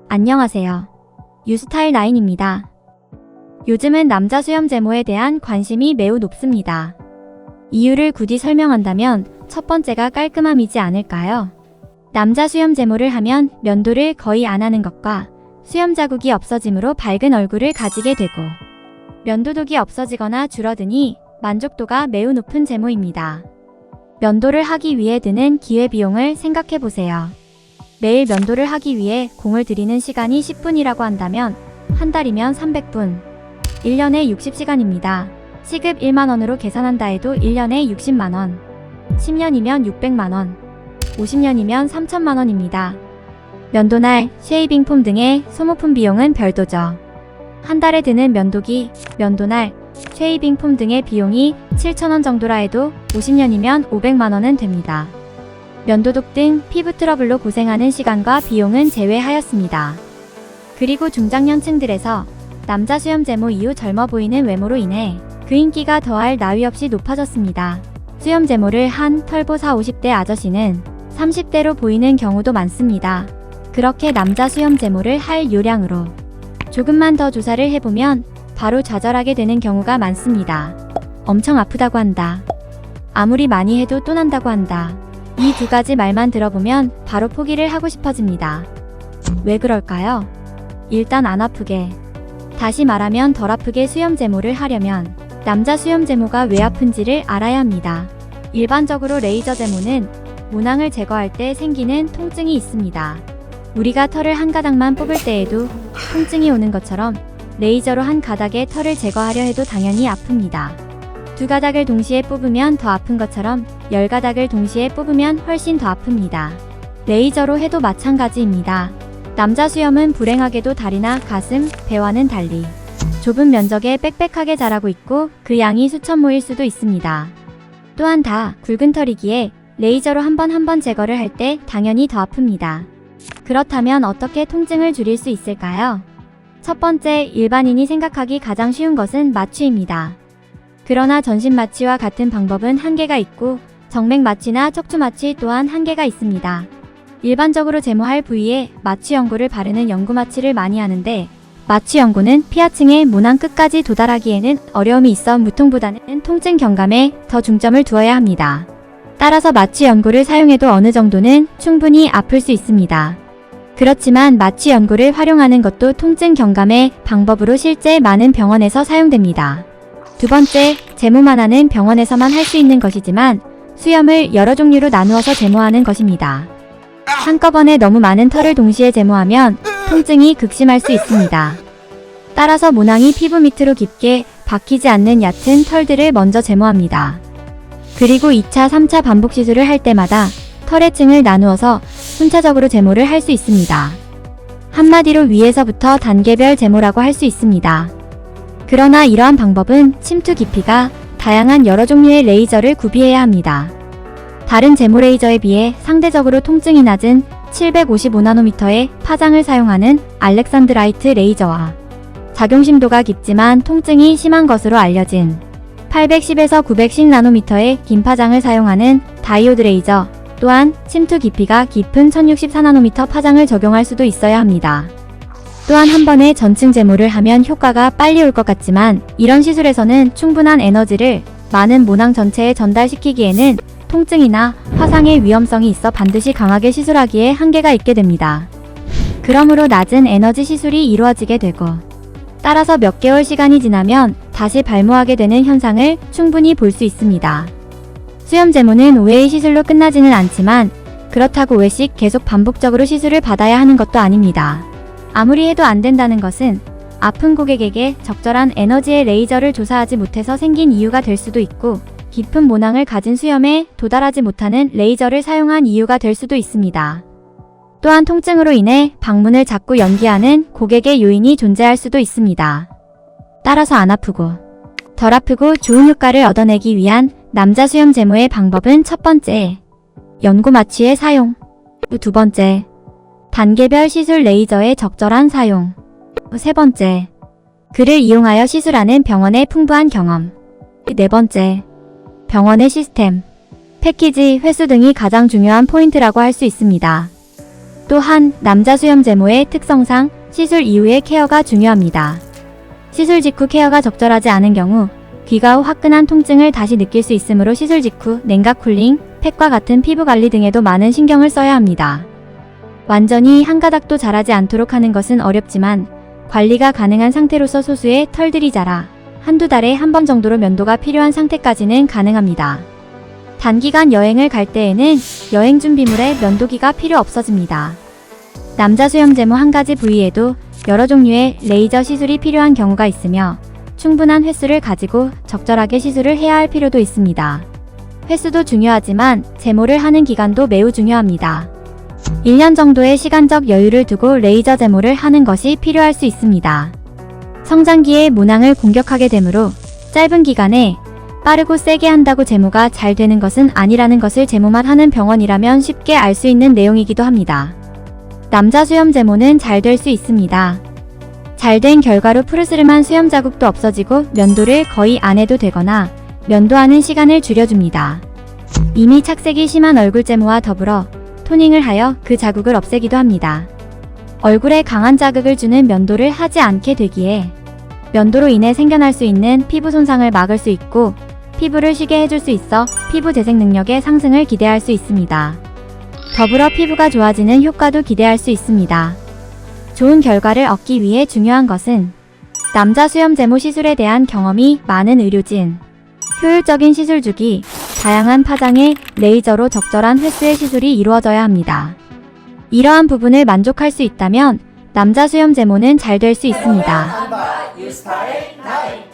안녕하세요. 유스타일9입니다. 요즘은 남자 수염 제모에 대한 관심이 매우 높습니다. 이유를 굳이 설명한다면 첫 번째가 깔끔함이지 않을까요? 남자 수염 제모를 하면 면도를 거의 안 하는 것과 수염 자국이 없어짐으로 밝은 얼굴을 가지게 되고 면도독이 없어지거나 줄어드니 만족도가 매우 높은 제모입니다. 면도를 하기 위해 드는 기회비용을 생각해보세요. 매일 면도를 하기 위해 공을 들이는 시간이 10분이라고 한다면 한 달이면 300분, 1년에 60시간입니다. 시급 1만원으로 계산한다 해도 1년에 60만원, 10년이면 600만원, 50년이면 3천만원입니다. 면도날, 쉐이빙 폼 등의 소모품 비용은 별도죠. 한 달에 드는 면도기, 면도날, 쉐이빙 폼 등의 비용이 7천원 정도라 해도 50년이면 500만원은 됩니다. 면도독 등 피부 트러블로 고생하는 시간과 비용은 제외하였습니다. 그리고 중장년층들에서 남자 수염 제모 이후 젊어 보이는 외모로 인해 그 인기가 더할 나위 없이 높아졌습니다. 수염 제모를 한 털보 40, 50대 아저씨는 30대로 보이는 경우도 많습니다. 그렇게 남자 수염 제모를 할 요량으로 조금만 더 조사를 해보면 바로 좌절하게 되는 경우가 많습니다. 엄청 아프다고 한다. 아무리 많이 해도 또 난다고 한다. 이 두 가지 말만 들어보면 바로 포기를 하고 싶어집니다. 왜 그럴까요? 일단 안 아프게, 다시 말하면 덜 아프게 수염 제모를 하려면 남자 수염 제모가 왜 아픈지를 알아야 합니다. 일반적으로 레이저 제모는 모낭을 제거할 때 생기는 통증이 있습니다. 우리가 털을 한 가닥만 뽑을 때에도 통증이 오는 것처럼 레이저로 한 가닥의 털을 제거하려 해도 당연히 아픕니다. 두 가닥을 동시에 뽑으면 더 아픈 것처럼 10가닥을 동시에 뽑으면 훨씬 더 아픕니다. 레이저로 해도 마찬가지입니다. 남자 수염은 불행하게도 다리나 가슴, 배와는 달리 좁은 면적에 빽빽하게 자라고 있고 그 양이 수천 모일 수도 있습니다. 또한 다 굵은 털이기에 레이저로 한 번 제거를 할 때 당연히 더 아픕니다. 그렇다면 어떻게 통증을 줄일 수 있을까요? 첫 번째, 일반인이 생각하기 가장 쉬운 것은 마취입니다. 그러나 전신 마취와 같은 방법은 한계가 있고 정맥 마취나 척추 마취 또한 한계가 있습니다. 일반적으로 제모할 부위에 마취 연고를 바르는 연고 마취를 많이 하는데 마취 연고는 피하층의 모낭 끝까지 도달하기에는 어려움이 있어 무통보다는 통증 경감에 더 중점을 두어야 합니다. 따라서 마취 연고를 사용해도 어느 정도는 충분히 아플 수 있습니다. 그렇지만 마취 연고를 활용하는 것도 통증 경감의 방법으로 실제 많은 병원에서 사용됩니다. 두 번째, 제모만 하는 병원에서만 할 수 있는 것이지만 수염을 여러 종류로 나누어서 제모하는 것입니다. 한꺼번에 너무 많은 털을 동시에 제모하면 통증이 극심할 수 있습니다. 따라서 모낭이 피부 밑으로 깊게 박히지 않는 얕은 털들을 먼저 제모합니다. 그리고 2차, 3차 반복 시술을 할 때마다 털의 층을 나누어서 순차적으로 제모를 할 수 있습니다. 한마디로 위에서부터 단계별 제모라고 할 수 있습니다. 그러나 이러한 방법은 침투 깊이가 다양한 여러 종류의 레이저를 구비해야 합니다. 다른 제모 레이저에 비해 상대적으로 통증이 낮은 755나노미터의 파장을 사용하는 알렉산드라이트 레이저와 작용심도가 깊지만 통증이 심한 것으로 알려진 810에서 910나노미터의 긴 파장을 사용하는 다이오드 레이저 또한 침투 깊이가 깊은 1064나노미터 파장을 적용할 수도 있어야 합니다. 또한 한 번에 전층 제모를 하면 효과가 빨리 올 것 같지만 이런 시술에서는 충분한 에너지를 많은 모낭 전체에 전달시키기에는 통증이나 화상의 위험성이 있어 반드시 강하게 시술하기에 한계가 있게 됩니다. 그러므로 낮은 에너지 시술이 이루어지게 되고 따라서 몇 개월 시간이 지나면 다시 발모하게 되는 현상을 충분히 볼 수 있습니다. 수염 제모는 5회의 시술로 끝나지는 않지만 그렇다고 5회씩 계속 반복적으로 시술을 받아야 하는 것도 아닙니다. 아무리 해도 안 된다는 것은 아픈 고객에게 적절한 에너지의 레이저를 조사하지 못해서 생긴 이유가 될 수도 있고 깊은 모낭을 가진 수염에 도달하지 못하는 레이저를 사용한 이유가 될 수도 있습니다. 또한 통증으로 인해 방문을 자꾸 연기하는 고객의 요인이 존재할 수도 있습니다. 따라서 안 아프고 덜 아프고 좋은 효과를 얻어내기 위한 남자 수염 제모의 방법은 첫 번째, 연고 마취의 사용. 두 번째, 단계별 시술 레이저의 적절한 사용. 세 번째, 그를 이용하여 시술하는 병원의 풍부한 경험. 네 번째, 병원의 시스템, 패키지, 횟수 등이 가장 중요한 포인트라고 할 수 있습니다. 또한 남자 수염 제모의 특성상 시술 이후의 케어가 중요합니다. 시술 직후 케어가 적절하지 않은 경우 귀가 후 화끈한 통증을 다시 느낄 수 있으므로 시술 직후 냉각 쿨링, 팩과 같은 피부 관리 등에도 많은 신경을 써야 합니다. 완전히 한 가닥도 자라지 않도록 하는 것은 어렵지만 관리가 가능한 상태로서 소수의 털들이 자라 한두 달에 한 번 정도로 면도가 필요한 상태까지는 가능합니다. 단기간 여행을 갈 때에는 여행 준비물에 면도기가 필요 없어집니다. 남자 수염 제모 한 가지 부위에도 여러 종류의 레이저 시술이 필요한 경우가 있으며 충분한 횟수를 가지고 적절하게 시술을 해야 할 필요도 있습니다. 횟수도 중요하지만 제모를 하는 기간도 매우 중요합니다. 1년 정도의 시간적 여유를 두고 레이저 제모를 하는 것이 필요할 수 있습니다. 성장기에 모낭을 공격하게 되므로 짧은 기간에 빠르고 세게 한다고 제모가 잘 되는 것은 아니라는 것을 제모만 하는 병원이라면 쉽게 알 수 있는 내용이기도 합니다. 남자 수염 제모는 잘 될 수 있습니다. 잘 된 결과로 푸르스름한 수염 자국도 없어지고 면도를 거의 안 해도 되거나 면도하는 시간을 줄여줍니다. 이미 착색이 심한 얼굴 제모와 더불어 토닝을 하여 그 자국을 없애기도 합니다. 얼굴에 강한 자극을 주는 면도를 하지 않게 되기에 면도로 인해 생겨날 수 있는 피부 손상을 막을 수 있고 피부를 쉬게 해줄 수 있어 피부 재생 능력의 상승을 기대할 수 있습니다. 더불어 피부가 좋아지는 효과도 기대할 수 있습니다. 좋은 결과를 얻기 위해 중요한 것은 남자 수염 제모 시술에 대한 경험이 많은 의료진, 효율적인 시술 주기, 다양한 파장의 레이저로 적절한 횟수의 시술이 이루어져야 합니다. 이러한 부분을 만족할 수 있다면 남자 수염 제모는 잘 될 수 있습니다. 유스타일 9